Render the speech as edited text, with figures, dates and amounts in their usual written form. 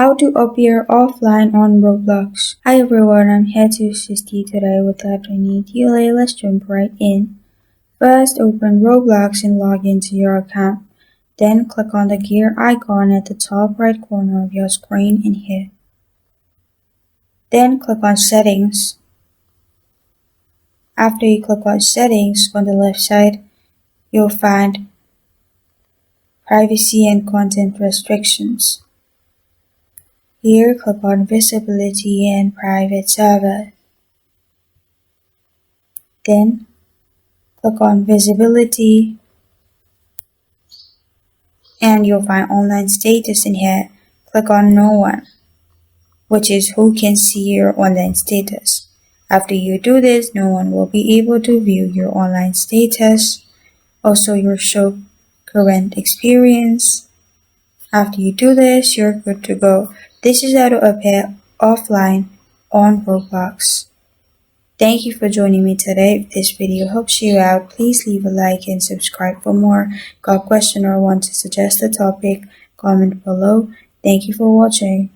How to appear offline on Roblox. Hi everyone, I'm here to assist you today. Without any delay, let's jump right in. First, open Roblox and log into your account. Then click on the gear icon at the top right corner of your screen in here. Then click on Settings. After you click on Settings, on the left side, you'll find Privacy and Content Restrictions. Here, click on Visibility and Private Server. Then, click on Visibility, and you'll find Online Status in here. Click on No One, which is who can see your online status. After you do this, no one will be able to view your online status. Also, you'll show current experience. After you do this, you're good to go. This is how to appear offline on Roblox. Thank you for joining me today. If this video helps you out, please leave a like and subscribe for more. Got a question or want to suggest a topic? Comment below. Thank you for watching.